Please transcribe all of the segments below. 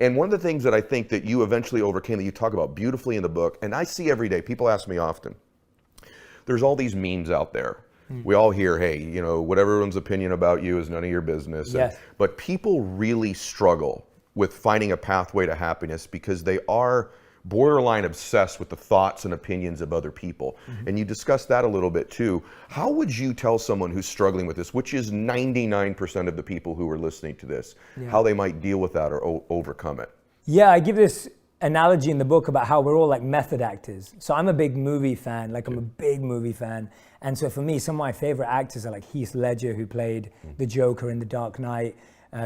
And one of the things that I think that you eventually overcame, that you talk about beautifully in the book, and I see every day, people ask me often, there's all these memes out there. We all hear, hey, you know, whatever everyone's opinion about you is none of your business. Yes. But people really struggle with finding a pathway to happiness because they are borderline obsessed with the thoughts and opinions of other people. And you discussed that a little bit too. How would you tell someone who's struggling with this, which is 99% of the people who are listening to this, how they might deal with that or overcome it? Yeah, I give this analogy in the book about how we're all like method actors. So I'm a big movie fan, I'm a big movie fan. And so for me, some of my favorite actors are like Heath Ledger, who played the Joker in The Dark Knight.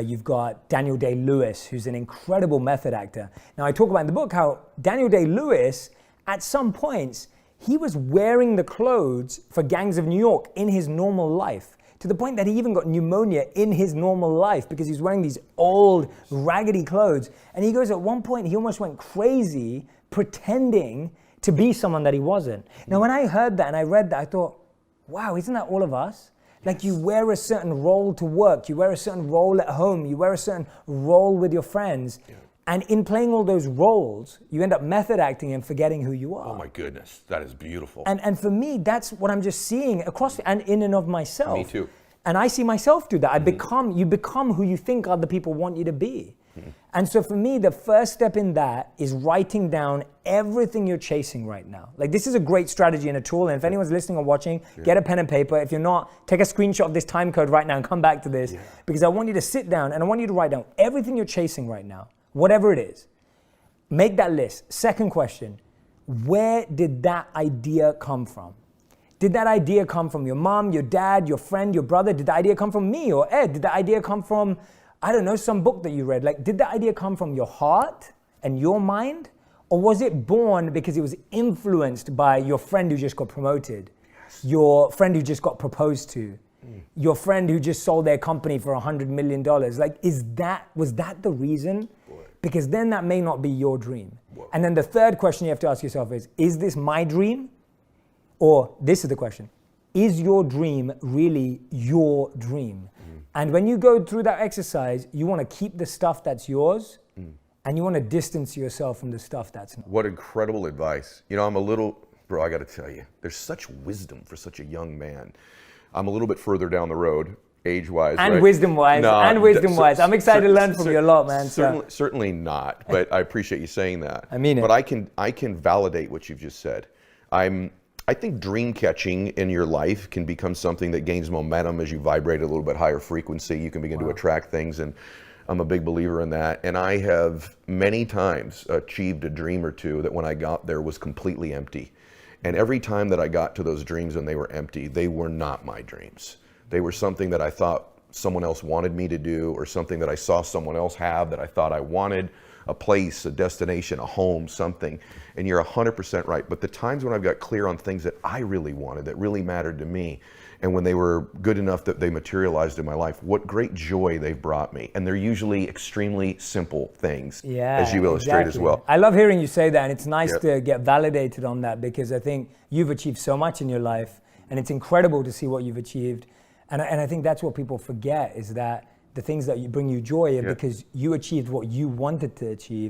You've got Daniel Day-Lewis, who's an incredible method actor. Now I talk about in the book how Daniel Day-Lewis, at some points, he was wearing the clothes for Gangs of New York in his normal life, to the point that he even got pneumonia in his normal life because he's wearing these old, raggedy clothes. And he goes, at one point, he almost went crazy pretending to be someone that he wasn't. Now, when I heard that and I read that, I thought, wow, isn't that all of us? Like, you wear a certain role to work, you wear a certain role at home, you wear a certain role with your friends. And in playing all those roles, you end up method acting and forgetting who you are. Oh my goodness, that is beautiful. And for me, that's what I'm just seeing across and in and of myself. Me too. And I see myself do that. You become who you think other people want you to be. And so for me, the first step in that is writing down everything you're chasing right now. Like, this is a great strategy and a tool. And if anyone's listening or watching, get a pen and paper. If you're not, take a screenshot of this time code right now and come back to this. Because I want you to sit down and I want you to write down everything you're chasing right now, whatever it is. Make that list. Second question, where did that idea come from? Did that idea come from your mom, your dad, your friend, your brother? Did the idea come from me or Ed? Did the idea come from, I don't know, some book that you read? Like, did the idea come from your heart and your mind? Or was it born because it was influenced by your friend who just got promoted, your friend who just got proposed to, your friend who just sold their company for $100 million? Like, was that the reason? Because then that may not be your dream. And then the third question you have to ask yourself is this my dream? Or this is the question, is your dream really your dream? And when you go through that exercise, you want to keep the stuff that's yours and you want to distance yourself from the stuff that's not. What incredible advice. You know, bro, I got to tell you, there's such wisdom for such a young man. I'm a little bit further down the road, age-wise. And right? wisdom-wise, No, wisdom-wise. I'm excited to learn from you a lot, man. Certainly not, but I appreciate you saying that. I mean it. But I can validate what you've just said. I think dream catching in your life can become something that gains momentum as you vibrate at a little bit higher frequency. You can begin to attract things, and I'm a big believer in that. And I have many times achieved a dream or two that when I got there was completely empty. And every time that I got to those dreams and they were empty, they were not my dreams. They were something that I thought someone else wanted me to do, or something that I saw someone else have that I thought I wanted. A place, a destination, a home, something. And you're 100% right. But the times when I've got clear on things that I really wanted, that really mattered to me, and when they were good enough that they materialized in my life, what great joy they've brought me. And they're usually extremely simple things, as you illustrate as well. I love hearing you say that, and it's nice to get validated on that, because I think you've achieved so much in your life, and it's incredible to see what you've achieved. And I think that's what people forget, is that the things that bring you joy are because you achieved what you wanted to achieve.